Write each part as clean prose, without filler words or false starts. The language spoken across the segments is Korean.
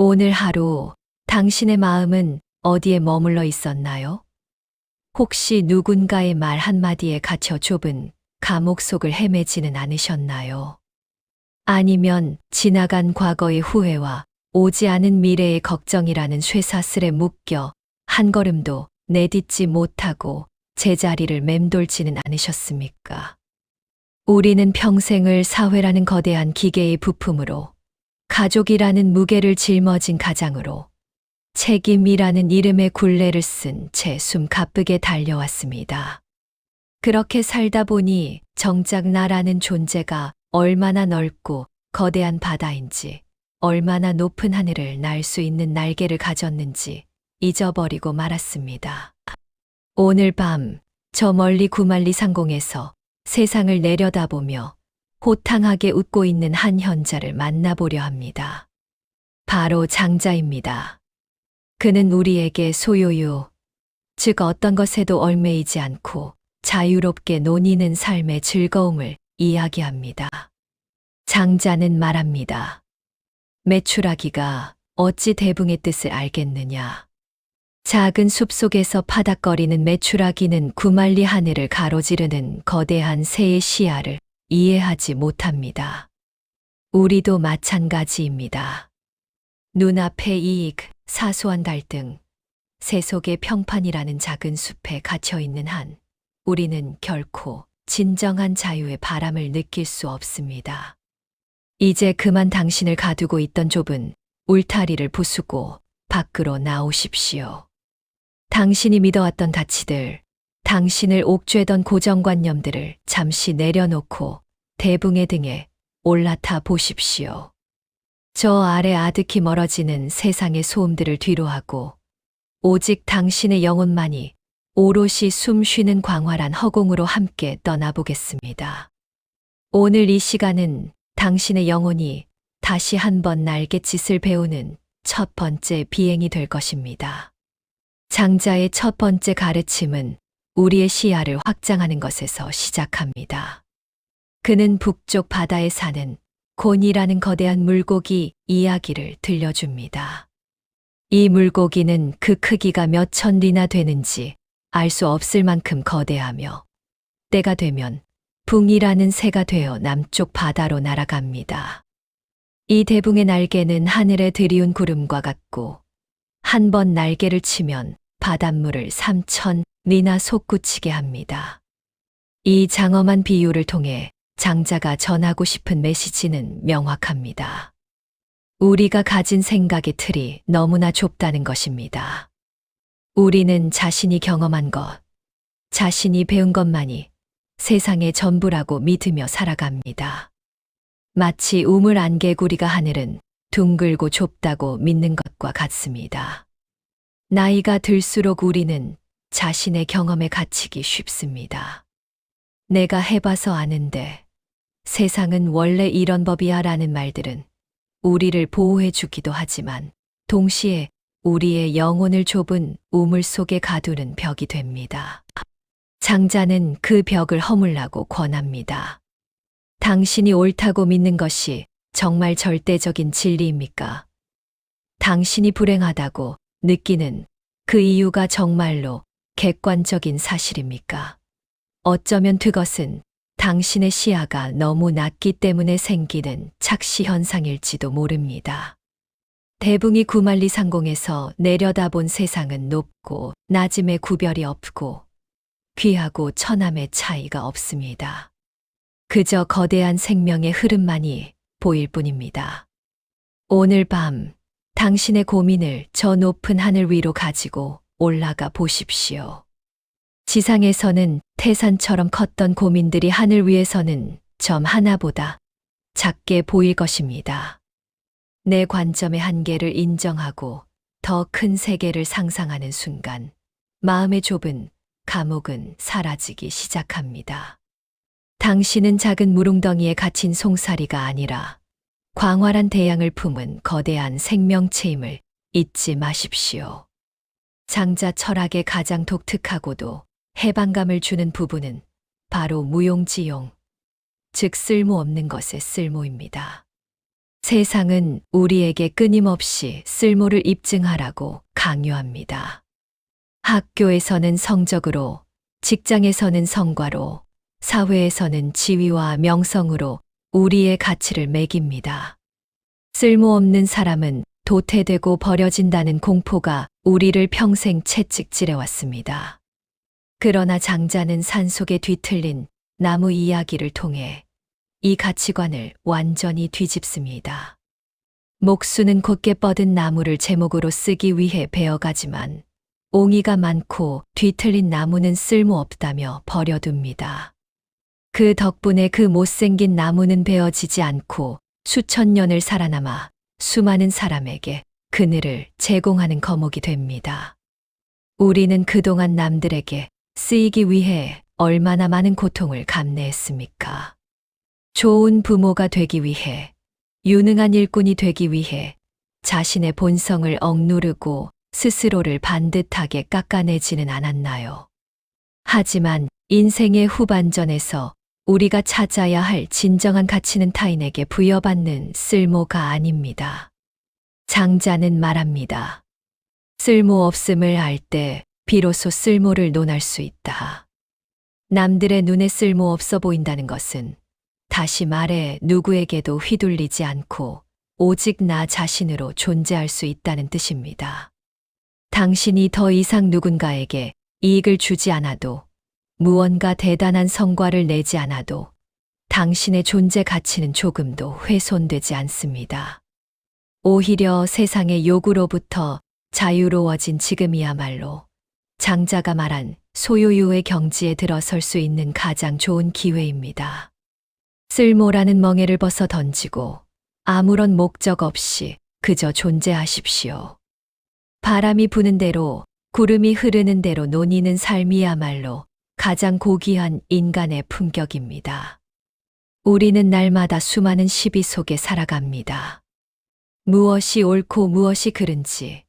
오늘 하루 당신의 마음은 어디에 머물러 있었나요? 혹시 누군가의 말 한마디에 갇혀 좁은 감옥 속을 헤매지는 않으셨나요? 아니면 지나간 과거의 후회와 오지 않은 미래의 걱정이라는 쇠사슬에 묶여 한 걸음도 내딛지 못하고 제자리를 맴돌지는 않으셨습니까? 우리는 평생을 사회라는 거대한 기계의 부품으로, 가족이라는 무게를 짊어진 가장으로, 책임이라는 이름의 굴레를 쓴 채 숨 가쁘게 달려왔습니다. 그렇게 살다 보니 정작 나라는 존재가 얼마나 넓고 거대한 바다인지, 얼마나 높은 하늘을 날 수 있는 날개를 가졌는지 잊어버리고 말았습니다. 오늘 밤 저 멀리 구만리 상공에서 세상을 내려다보며 호탕하게 웃고 있는 한 현자를 만나보려 합니다. 바로 장자입니다. 그는 우리에게 소유유, 즉 어떤 것에도 얽매이지 않고 자유롭게 논의는 삶의 즐거움을 이야기합니다. 장자는 말합니다. 메추라기가 어찌 대붕의 뜻을 알겠느냐. 작은 숲속에서 파닥거리는 메추라기는 구만리 하늘을 가로지르는 거대한 새의 시야를 이해하지 못합니다. 우리도 마찬가지입니다. 눈앞의 이익, 사소한 갈등, 세속의 평판이라는 작은 숲에 갇혀있는 한 우리는 결코 진정한 자유의 바람을 느낄 수 없습니다. 이제 그만 당신을 가두고 있던 좁은 울타리를 부수고 밖으로 나오십시오. 당신이 믿어왔던 가치들, 당신을 옥죄던 고정관념들을 잠시 내려놓고 대붕의 등에 올라타 보십시오. 저 아래 아득히 멀어지는 세상의 소음들을 뒤로하고 오직 당신의 영혼만이 오롯이 숨 쉬는 광활한 허공으로 함께 떠나보겠습니다. 오늘 이 시간은 당신의 영혼이 다시 한번 날갯짓을 배우는 첫 번째 비행이 될 것입니다. 장자의 첫 번째 가르침은 우리의 시야를 확장하는 것에서 시작합니다. 그는 북쪽 바다에 사는 곤이라는 거대한 물고기 이야기를 들려줍니다. 이 물고기는 그 크기가 몇 천 리나 되는지 알 수 없을 만큼 거대하며 때가 되면 붕이라는 새가 되어 남쪽 바다로 날아갑니다. 이 대붕의 날개는 하늘에 드리운 구름과 같고 한 번 날개를 치면 바닷물을 3천 리나 솟구치게 합니다. 이 장엄한 비유를 통해 장자가 전하고 싶은 메시지는 명확합니다. 우리가 가진 생각의 틀이 너무나 좁다는 것입니다. 우리는 자신이 경험한 것, 자신이 배운 것만이 세상의 전부라고 믿으며 살아갑니다. 마치 우물 안개구리가 하늘은 둥글고 좁다고 믿는 것과 같습니다. 나이가 들수록 우리는 자신의 경험에 갇히기 쉽습니다. 내가 해봐서 아는데, 세상은 원래 이런 법이야 라는 말들은 우리를 보호해 주기도 하지만 동시에 우리의 영혼을 좁은 우물 속에 가두는 벽이 됩니다. 장자는 그 벽을 허물라고 권합니다. 당신이 옳다고 믿는 것이 정말 절대적인 진리입니까? 당신이 불행하다고 느끼는 그 이유가 정말로 객관적인 사실입니까? 어쩌면 그것은 당신의 시야가 너무 낮기 때문에 생기는 착시 현상일지도 모릅니다. 대붕이 구만리 상공에서 내려다본 세상은 높고 낮음의 구별이 없고 귀하고 천함의 차이가 없습니다. 그저 거대한 생명의 흐름만이 보일 뿐입니다. 오늘 밤 당신의 고민을 저 높은 하늘 위로 가지고 올라가 보십시오. 지상에서는 태산처럼 컸던 고민들이 하늘 위에서는 점 하나보다 작게 보일 것입니다. 내 관점의 한계를 인정하고 더 큰 세계를 상상하는 순간 마음의 좁은 감옥은 사라지기 시작합니다. 당신은 작은 물웅덩이에 갇힌 송사리가 아니라 광활한 대양을 품은 거대한 생명체임을 잊지 마십시오. 장자 철학의 가장 독특하고도 해방감을 주는 부분은 바로 무용지용, 즉 쓸모없는 것의 쓸모입니다. 세상은 우리에게 끊임없이 쓸모를 입증하라고 강요합니다. 학교에서는 성적으로, 직장에서는 성과로, 사회에서는 지위와 명성으로 우리의 가치를 매깁니다. 쓸모없는 사람은 도태되고 버려진다는 공포가 우리를 평생 채찍질해왔습니다. 그러나 장자는 산속에 뒤틀린 나무 이야기를 통해 이 가치관을 완전히 뒤집습니다. 목수는 곧게 뻗은 나무를 제목으로 쓰기 위해 베어가지만 옹이가 많고 뒤틀린 나무는 쓸모없다며 버려둡니다. 그 덕분에 그 못생긴 나무는 베어지지 않고 수천 년을 살아남아 수많은 사람에게 그늘을 제공하는 거목이 됩니다. 우리는 그동안 남들에게 쓰이기 위해 얼마나 많은 고통을 감내했습니까? 좋은 부모가 되기 위해, 유능한 일꾼이 되기 위해 자신의 본성을 억누르고 스스로를 반듯하게 깎아내지는 않았나요? 하지만 인생의 후반전에서 우리가 찾아야 할 진정한 가치는 타인에게 부여받는 쓸모가 아닙니다. 장자는 말합니다. 쓸모없음을 알 때 비로소 쓸모를 논할 수 있다. 남들의 눈에 쓸모없어 보인다는 것은 다시 말해 누구에게도 휘둘리지 않고 오직 나 자신으로 존재할 수 있다는 뜻입니다. 당신이 더 이상 누군가에게 이익을 주지 않아도, 무언가 대단한 성과를 내지 않아도 당신의 존재 가치는 조금도 훼손되지 않습니다. 오히려 세상의 요구로부터 자유로워진 지금이야말로 장자가 말한 소유유의 경지에 들어설 수 있는 가장 좋은 기회입니다. 쓸모라는 멍에를 벗어 던지고 아무런 목적 없이 그저 존재하십시오. 바람이 부는 대로, 구름이 흐르는 대로 논이는 삶이야말로 가장 고귀한 인간의 품격입니다. 우리는 날마다 수많은 시비 속에 살아갑니다. 무엇이 옳고 무엇이 그른지,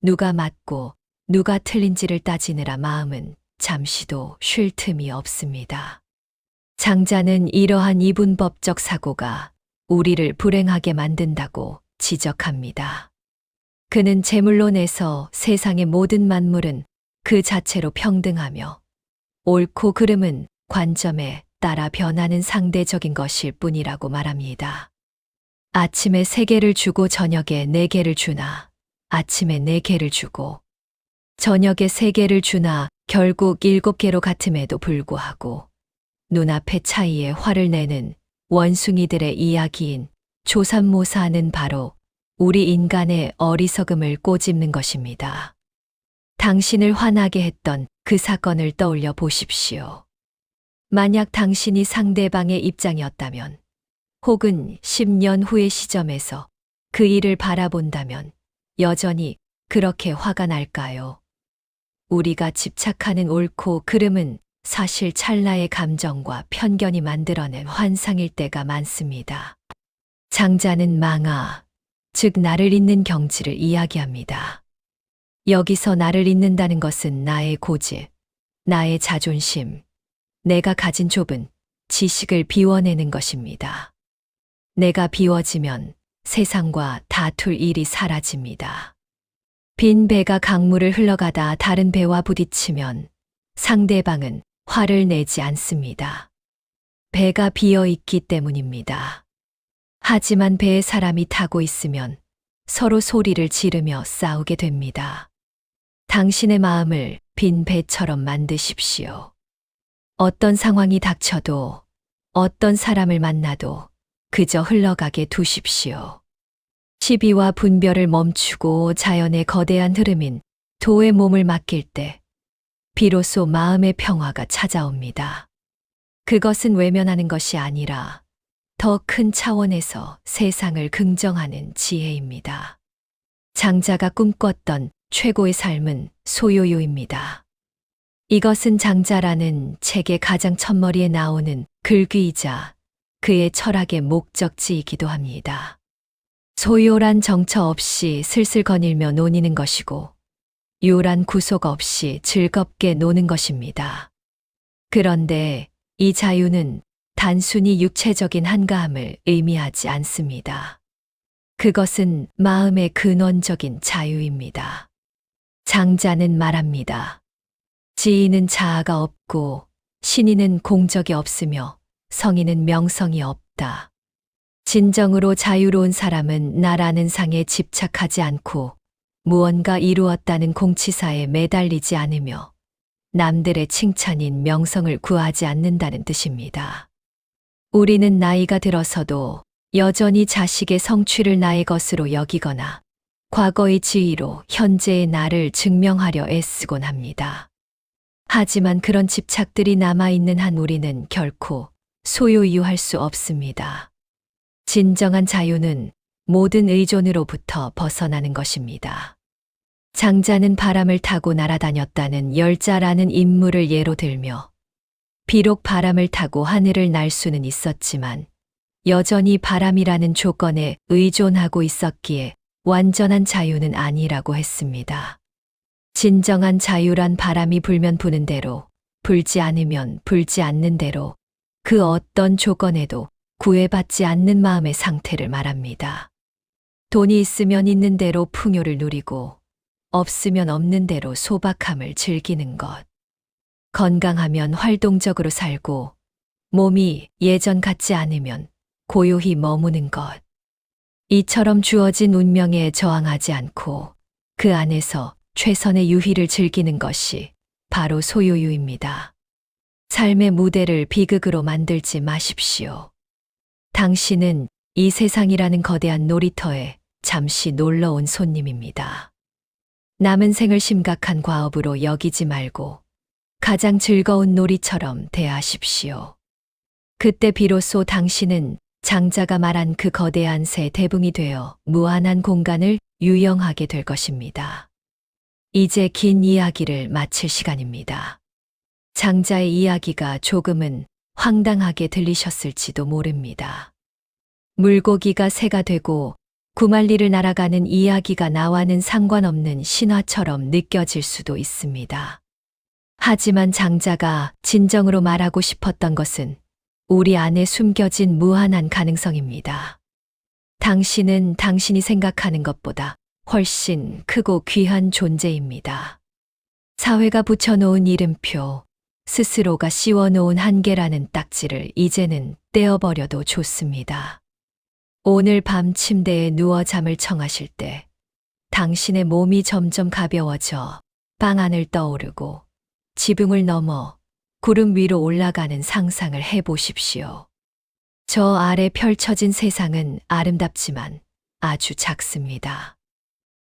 누가 맞고 누가 틀린지를 따지느라 마음은 잠시도 쉴 틈이 없습니다. 장자는 이러한 이분법적 사고가 우리를 불행하게 만든다고 지적합니다. 그는 재물론에서 세상의 모든 만물은 그 자체로 평등하며 옳고 그름은 관점에 따라 변하는 상대적인 것일 뿐이라고 말합니다. 아침에 3개를 주고 저녁에 4개를 주나, 아침에 4개를 주고 저녁에 3개를 주나 결국 7개로 같음에도 불구하고 눈앞의 차이에 화를 내는 원숭이들의 이야기인 조삼모사는 바로 우리 인간의 어리석음을 꼬집는 것입니다. 당신을 화나게 했던 그 사건을 떠올려 보십시오. 만약 당신이 상대방의 입장이었다면, 혹은 10년 후의 시점에서 그 일을 바라본다면 여전히 그렇게 화가 날까요? 우리가 집착하는 옳고 그름은 사실 찰나의 감정과 편견이 만들어낸 환상일 때가 많습니다. 장자는 망아, 즉 나를 잇는 경지를 이야기합니다. 여기서 나를 잇는다는 것은 나의 고집, 나의 자존심, 내가 가진 좁은 지식을 비워내는 것입니다. 내가 비워지면 세상과 다툴 일이 사라집니다. 빈 배가 강물을 흘러가다 다른 배와 부딪히면 상대방은 화를 내지 않습니다. 배가 비어 있기 때문입니다. 하지만 배에 사람이 타고 있으면 서로 소리를 지르며 싸우게 됩니다. 당신의 마음을 빈 배처럼 만드십시오. 어떤 상황이 닥쳐도, 어떤 사람을 만나도 그저 흘러가게 두십시오. 시비와 분별을 멈추고 자연의 거대한 흐름인 도의 몸을 맡길 때 비로소 마음의 평화가 찾아옵니다. 그것은 외면하는 것이 아니라 더 큰 차원에서 세상을 긍정하는 지혜입니다. 장자가 꿈꿨던 최고의 삶은 소요요입니다. 이것은 장자라는 책의 가장 첫머리에 나오는 글귀이자 그의 철학의 목적지이기도 합니다. 소요란 정처 없이 슬슬 거닐며 노니는 것이고 요란 구속 없이 즐겁게 노는 것입니다. 그런데 이 자유는 단순히 육체적인 한가함을 의미하지 않습니다. 그것은 마음의 근원적인 자유입니다. 장자는 말합니다. 지인은 자아가 없고 신인은 공적이 없으며 성인은 명성이 없다. 진정으로 자유로운 사람은 나라는 상에 집착하지 않고 무언가 이루었다는 공치사에 매달리지 않으며 남들의 칭찬인 명성을 구하지 않는다는 뜻입니다. 우리는 나이가 들어서도 여전히 자식의 성취를 나의 것으로 여기거나 과거의 지위로 현재의 나를 증명하려 애쓰곤 합니다. 하지만 그런 집착들이 남아있는 한 우리는 결코 소유할 수 없습니다. 진정한 자유는 모든 의존으로부터 벗어나는 것입니다. 장자는 바람을 타고 날아다녔다는 열자라는 인물을 예로 들며 비록 바람을 타고 하늘을 날 수는 있었지만 여전히 바람이라는 조건에 의존하고 있었기에 완전한 자유는 아니라고 했습니다. 진정한 자유란 바람이 불면 부는 대로, 불지 않으면 불지 않는 대로 그 어떤 조건에도 구애받지 않는 마음의 상태를 말합니다. 돈이 있으면 있는 대로 풍요를 누리고 없으면 없는 대로 소박함을 즐기는 것. 건강하면 활동적으로 살고 몸이 예전 같지 않으면 고요히 머무는 것. 이처럼 주어진 운명에 저항하지 않고 그 안에서 최선의 유희를 즐기는 것이 바로 소유유입니다. 삶의 무대를 비극으로 만들지 마십시오. 당신은 이 세상이라는 거대한 놀이터에 잠시 놀러 온 손님입니다. 남은 생을 심각한 과업으로 여기지 말고 가장 즐거운 놀이처럼 대하십시오. 그때 비로소 당신은 장자가 말한 그 거대한 새 대붕이 되어 무한한 공간을 유영하게 될 것입니다. 이제 긴 이야기를 마칠 시간입니다. 장자의 이야기가 조금은 황당하게 들리셨을지도 모릅니다. 물고기가 새가 되고 구만리를 날아가는 이야기가 나와는 상관없는 신화처럼 느껴질 수도 있습니다. 하지만 장자가 진정으로 말하고 싶었던 것은 우리 안에 숨겨진 무한한 가능성입니다. 당신은 당신이 생각하는 것보다 훨씬 크고 귀한 존재입니다. 사회가 붙여놓은 이름표, 스스로가 씌워놓은 한계라는 딱지를 이제는 떼어버려도 좋습니다. 오늘 밤 침대에 누워 잠을 청하실 때 당신의 몸이 점점 가벼워져 방 안을 떠오르고 지붕을 넘어 구름 위로 올라가는 상상을 해보십시오. 저 아래 펼쳐진 세상은 아름답지만 아주 작습니다.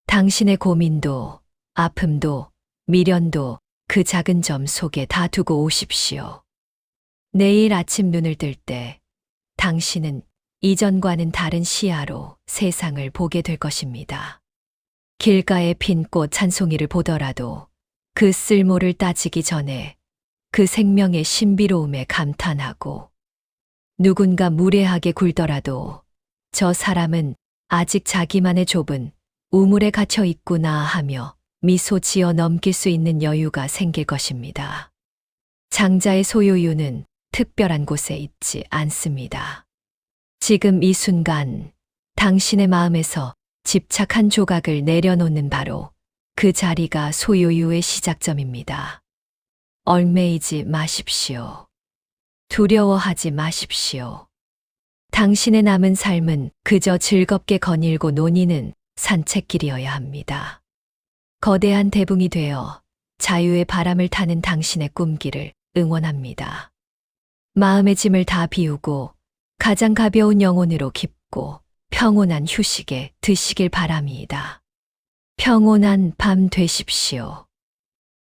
당신의 고민도, 아픔도, 미련도 그 작은 점 속에 다 두고 오십시오. 내일 아침 눈을 뜰 때 당신은 이전과는 다른 시야로 세상을 보게 될 것입니다. 길가에 핀 꽃 한 송이를 보더라도 그 쓸모를 따지기 전에 그 생명의 신비로움에 감탄하고 누군가 무례하게 굴더라도 저 사람은 아직 자기만의 좁은 우물에 갇혀 있구나 하며 미소 지어 넘길 수 있는 여유가 생길 것입니다. 장자의 소유유는 특별한 곳에 있지 않습니다. 지금 이 순간 당신의 마음에서 집착 한 조각을 내려놓는 바로 그 자리가 소유유의 시작점입니다. 얽매이지 마십시오. 두려워하지 마십시오. 당신의 남은 삶은 그저 즐겁게 거닐고 논의는 산책길이어야 합니다. 거대한 대붕이 되어 자유의 바람을 타는 당신의 꿈길을 응원합니다. 마음의 짐을 다 비우고 가장 가벼운 영혼으로 깊고 평온한 휴식에 드시길 바랍니다. 평온한 밤 되십시오.